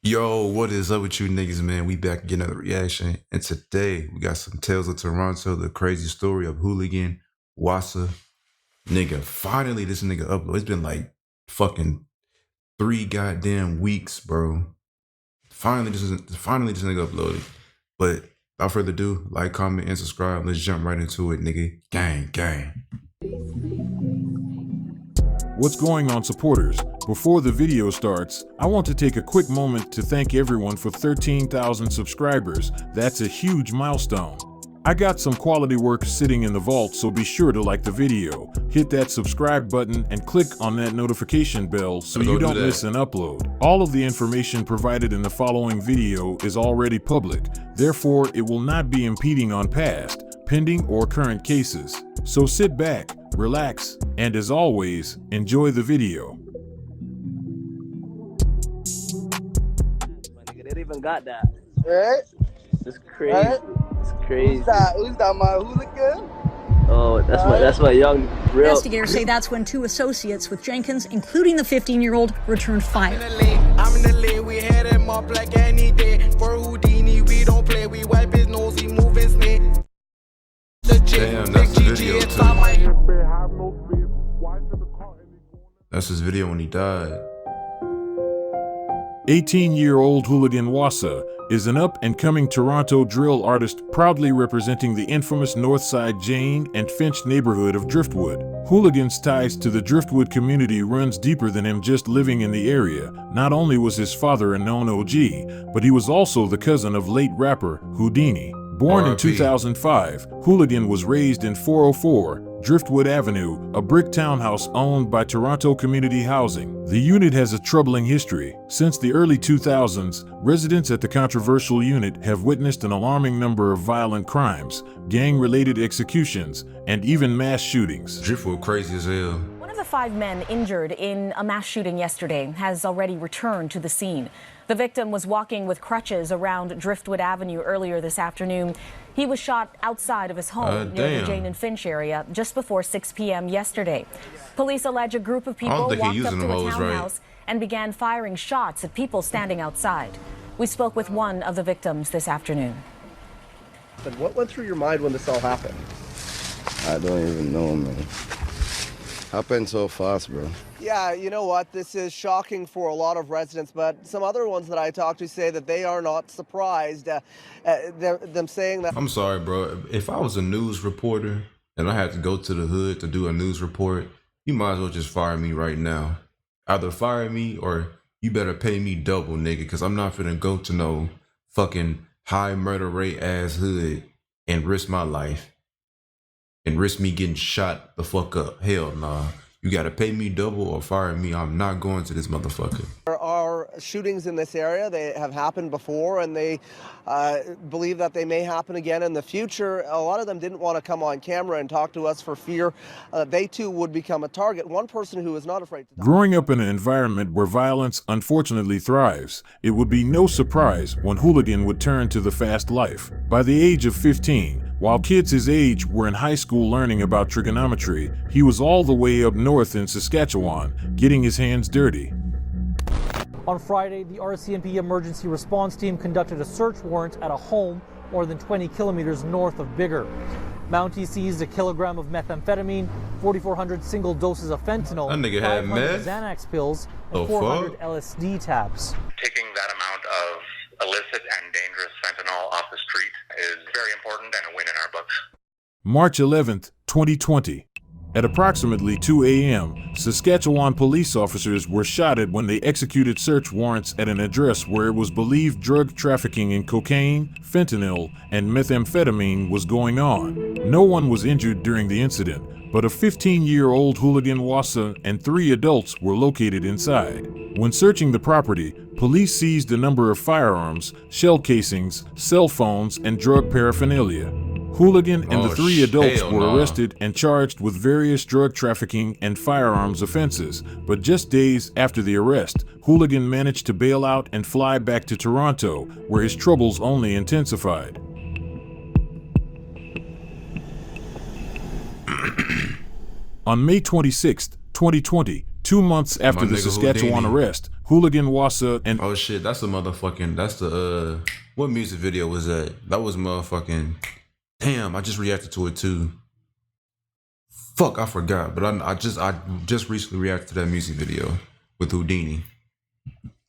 Yo, what is up with you niggas, man? We back again another reaction. And today we got some Tales of Toronto, the crazy story of Hooligan Wassa. Nigga, finally this nigga upload. It's been like fucking 3 goddamn weeks, bro. Finally this nigga uploaded. But without further ado, like, comment, and subscribe. Let's jump right into it, nigga. Gang, gang. What's going on, supporters? Before the video starts, I want to take a quick moment to thank everyone for 13,000 subscribers. That's a huge milestone. I got some quality work sitting in the vault, so be sure to like the video, hit that subscribe button, and click on that notification bell so you don't miss an upload. All of the information provided in the following video is already public, therefore it will not be impeding on past, pending, or current cases. So sit back, relax, and as always, enjoy the video. My nigga, they even got that. Right? It's crazy. Right? It's crazy. Who's that, my hooligan? Oh, that's my young real. Investigators say that's when 2 associates with Jenkins, including the 15-year-old, returned fire. I'm in the lead, we had him up like any day. For Houdini, we don't play, we wipe his nose, he moving snake. Damn, that's the video too. That's his video when he died. 18-year-old Houligan Wassa is an up-and-coming Toronto drill artist proudly representing the infamous Northside Jane and Finch neighborhood of Driftwood. Hooligan's ties to the Driftwood community runs deeper than him just living in the area. Not only was his father a known OG, but he was also the cousin of late rapper Houdini. Born in 2005, Hooligan was raised in 404 Driftwood Avenue, a brick townhouse owned by Toronto Community Housing. The unit has a troubling history. Since the early 2000s, residents at the controversial unit have witnessed an alarming number of violent crimes, gang-related executions, and even mass shootings. Driftwood crazy as hell. One of the 5 men injured in a mass shooting yesterday has already returned to the scene. The victim was walking with crutches around Driftwood Avenue earlier this afternoon. He was shot outside of his home near the Jane and Finch area just before 6 p.m. yesterday. Police allege a group of people walked up to a townhouse and began firing shots at people standing outside. We spoke with one of the victims this afternoon. But what went through your mind when this all happened? I don't even know, man. Happened so fast, bro. Yeah, you know what? This is shocking for a lot of residents, but some other ones that I talked to say that they are not surprised. Them saying that. I'm sorry, bro. If I was a news reporter and I had to go to the hood to do a news report, you might as well just fire me right now. Either fire me or you better pay me double, nigga, because I'm not finna go to no fucking high murder rate ass hood and risk my life and risk me getting shot the fuck up. Hell nah. You gotta pay me double or fire me. I'm not going to this motherfucker. There are shootings in this area. They have happened before, and they believe that they may happen again in the future. A lot of them didn't want to come on camera and talk to us for fear they too would become a target. One person who is not afraid to die. Growing up in an environment where violence unfortunately thrives, it would be no surprise when Hooligan would turn to the fast life. By the age of 15, while kids his age were in high school learning about trigonometry, he was all the way up north in Saskatchewan, getting his hands dirty. On Friday, the RCMP emergency response team conducted a search warrant at a home more than 20 kilometers north of Biggar. Mountie seized a kilogram of methamphetamine, 4,400 single doses of fentanyl, 500 Xanax pills, and 400 LSD tabs. Taking that amount of illicit and dangerous fentanyl off the street is very important and a win in our books. March 11th, 2020. At approximately 2 a.m., Saskatchewan police officers were shot at when they executed search warrants at an address where it was believed drug trafficking in cocaine, fentanyl, and methamphetamine was going on. No one was injured during the incident, but a 15-year-old Hooligan Wassa and 3 adults were located inside. When searching the property, police seized a number of firearms, shell casings, cell phones, and drug paraphernalia. Hooligan and the 3 adults were arrested and charged with various drug trafficking and firearms offenses, but just days after the arrest, Hooligan managed to bail out and fly back to Toronto, where his troubles only intensified. On May 26, 2020, 2 months after the Saskatchewan arrest, Houligan Wassa, and oh shit, that's the what music video was that? That was motherfucking, damn, I just reacted to it too. Fuck, I forgot, but I just recently reacted to that music video with Houdini.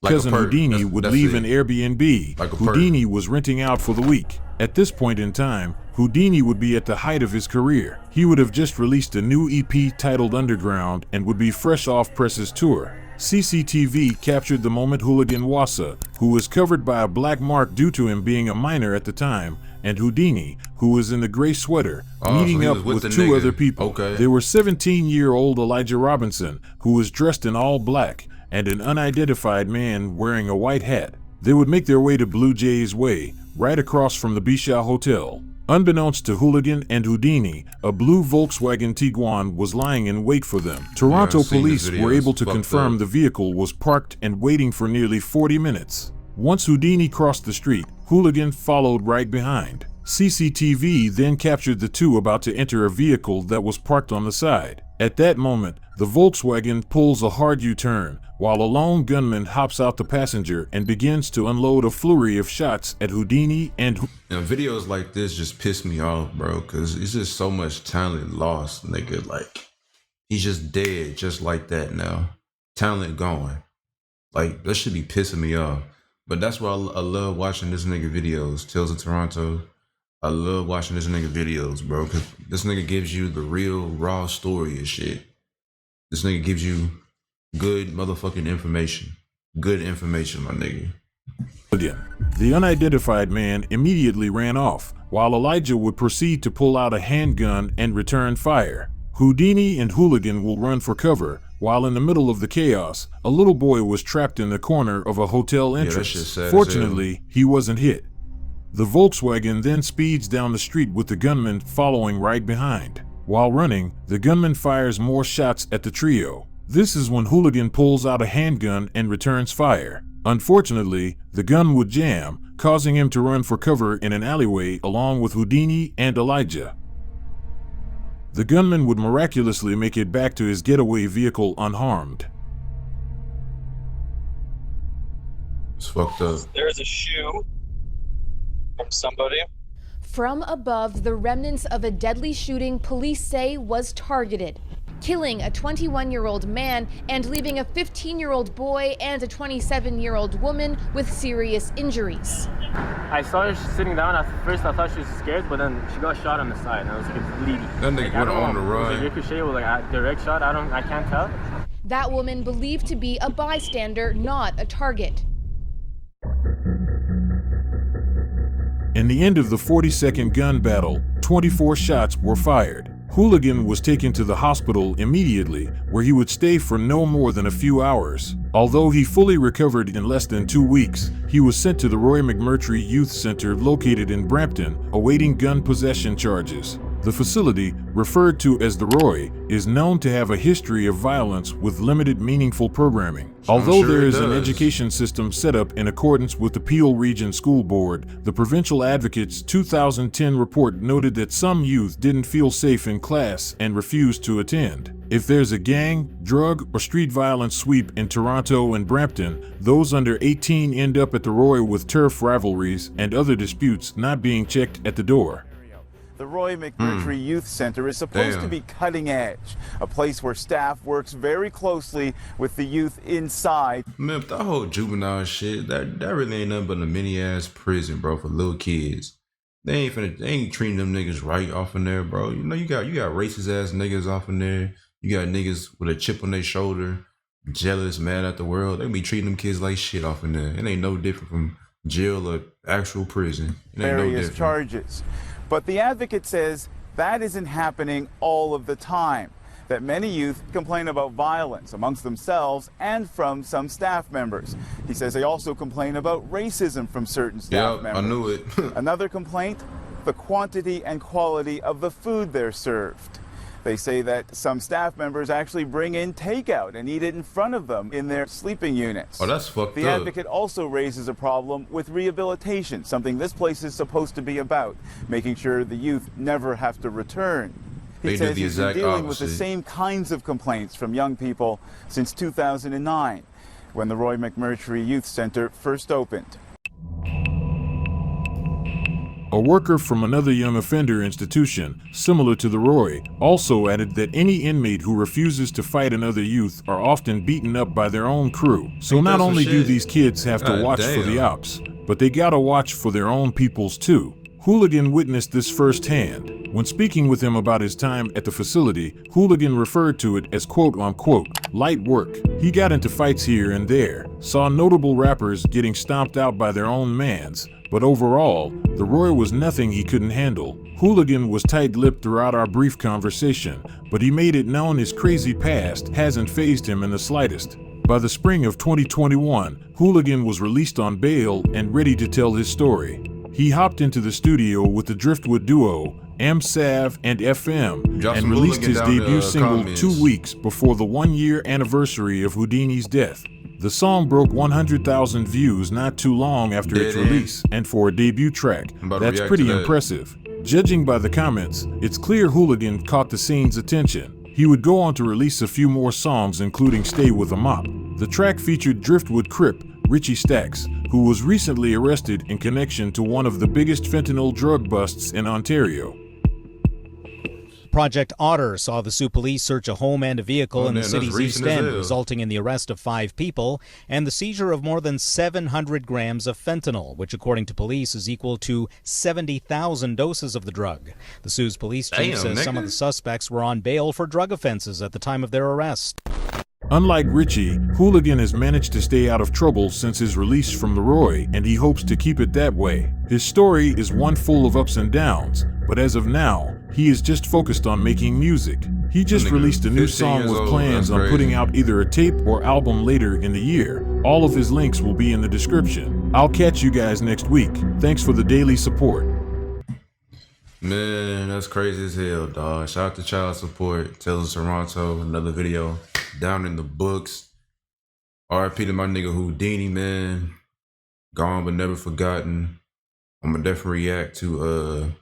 Cousin Houdini would leave an Airbnb Houdini perk. was renting out for the week. At this point in time, Houdini would be at the height of his career. He would have just released a new EP titled Underground and would be fresh off Press's tour. CCTV captured the moment Houligan Wassa, who was covered by a black mark due to him being a minor at the time, and Houdini, who was in the gray sweater, meeting up with two other people. Okay. They were 17-year-old Elijah Robinson, who was dressed in all black, and an unidentified man wearing a white hat. They would make their way to Blue Jays Way, right across from the Bisha Hotel. Unbeknownst to Hooligan and Houdini, a blue Volkswagen Tiguan was lying in wait for them. Toronto police were able to confirm the vehicle was parked and waiting for nearly 40 minutes. Once Houdini crossed the street, Hooligan followed right behind. CCTV then captured the two about to enter a vehicle that was parked on the side. At that moment, the Volkswagen pulls a hard U-turn, while a lone gunman hops out the passenger and begins to unload a flurry of shots at Houdini and videos like this just piss me off, bro, because it's just so much talent lost, nigga. Like, he's just dead just like that now. Talent gone. Like, that should be pissing me off. But that's why I love watching this nigga videos. Tales of Toronto. I love watching this nigga videos, bro, because this nigga gives you the real raw story and shit. This nigga gives you good motherfucking information. Good information, my nigga. The unidentified man immediately ran off, while Elijah would proceed to pull out a handgun and return fire. Houdini and Hooligan will run for cover, while in the middle of the chaos, a little boy was trapped in the corner of a hotel entrance. Fortunately, he wasn't hit. The Volkswagen then speeds down the street with the gunman following right behind. While running, the gunman fires more shots at the trio. This is when Hooligan pulls out a handgun and returns fire. Unfortunately, the gun would jam, causing him to run for cover in an alleyway along with Houdini and Elijah. The gunman would miraculously make it back to his getaway vehicle unharmed. It's fucked up. There's a shoe from somebody. From above, the remnants of a deadly shooting police say was targeted, killing a 21-year-old man and leaving a 15-year-old boy and a 27-year-old woman with serious injuries. I saw her sitting down. At first I thought she was scared, but then she got shot on the side and I was like, it's bleeding. That nigga went on the run. Was it ricochet with like a direct shot? I can't tell. That woman believed to be a bystander, not a target. In the end of the 40-second gun battle, 24 shots were fired. Hooligan was taken to the hospital immediately, where he would stay for no more than a few hours. Although he fully recovered in less than 2 weeks, he was sent to the Roy McMurtry Youth Center located in Brampton, awaiting gun possession charges. The facility, referred to as the Roy, is known to have a history of violence with limited meaningful programming. Although there is an education system set up in accordance with the Peel Region School Board, the Provincial Advocate's 2010 report noted that some youth didn't feel safe in class and refused to attend. If there's a gang, drug, or street violence sweep in Toronto and Brampton, those under 18 end up at the Roy with turf rivalries and other disputes not being checked at the door. The Roy McMurtry Youth Center is supposed to be cutting edge, a place where staff works very closely with the youth inside. Man, that whole juvenile shit, that really ain't nothing but a mini-ass prison, bro, for little kids. They ain't treating them niggas right off in there, bro. You know, you got racist-ass niggas off in there. You got niggas with a chip on their shoulder, jealous, mad at the world. They be treating them kids like shit off in there. It ain't no different from jail or actual prison. It ain't no different. Various charges. But the advocate says that isn't happening all of the time, that many youth complain about violence amongst themselves and from some staff members. He says they also complain about racism from certain staff members. I knew it. Another complaint, the quantity and quality of the food they're served. They say that some staff members actually bring in takeout and eat it in front of them in their sleeping units. Oh, that's fucked up. The advocate also raises a problem with rehabilitation, something this place is supposed to be about, making sure the youth never have to return. He says he's been dealing with the same kinds of complaints from young people since 2009. when the Roy McMurtry Youth Center first opened. A worker from another young offender institution, similar to the Roy, also added that any inmate who refuses to fight another youth are often beaten up by their own crew. So not only do these kids have to watch for the ops, but they gotta watch for their own peoples too. Hooligan witnessed this firsthand. When speaking with him about his time at the facility, Hooligan referred to it as quote-unquote light work. He got into fights here and there, saw notable rappers getting stomped out by their own mans, but overall, the Roy was nothing he couldn't handle. Hooligan was tight-lipped throughout our brief conversation, but he made it known his crazy past hasn't fazed him in the slightest. By the spring of 2021, Hooligan was released on bail and ready to tell his story. He hopped into the studio with the Driftwood duo, M-Sav and FM, and released his debut single 2 weeks before the 1-year anniversary of Houdini's death. The song broke 100,000 views not too long after its release, and for a debut track, that's pretty impressive. Judging by the comments, it's clear Hooligan caught the scene's attention. He would go on to release a few more songs, including Stay With a Mop. The track featured Driftwood Crip, Richie Stacks, who was recently arrested in connection to one of the biggest fentanyl drug busts in Ontario. Project Otter saw the Sioux Police search a home and a vehicle in the city's East End, resulting in the arrest of 5 people and the seizure of more than 700 grams of fentanyl, which according to police is equal to 70,000 doses of the drug. The Sioux's police chief says some of the suspects were on bail for drug offenses at the time of their arrest. Unlike Richie, Hooligan has managed to stay out of trouble since his release from the Roy, and he hopes to keep it that way. His story is one full of ups and downs, but as of now, he is just focused on making music. He just released a new song with plans on putting out either a tape or album later in the year. All of his links will be in the description. I'll catch you guys next week. Thanks for the daily support. Man, that's crazy as hell, dog. Shout out to Child Support, Tales of Toronto, another video down in the books. RIP to my nigga Houdini, man. Gone but never forgotten. I'm gonna definitely react to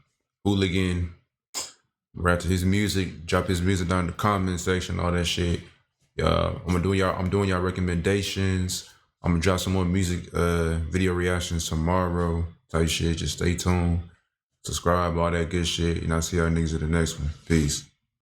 Hooligan. React to his music, drop his music down in the comment section, all that shit. I'm doing y'all recommendations. I'm gonna drop some more music video reactions tomorrow. Type shit, just stay tuned. Subscribe, all that good shit. And I'll see y'all niggas in the next one. Peace.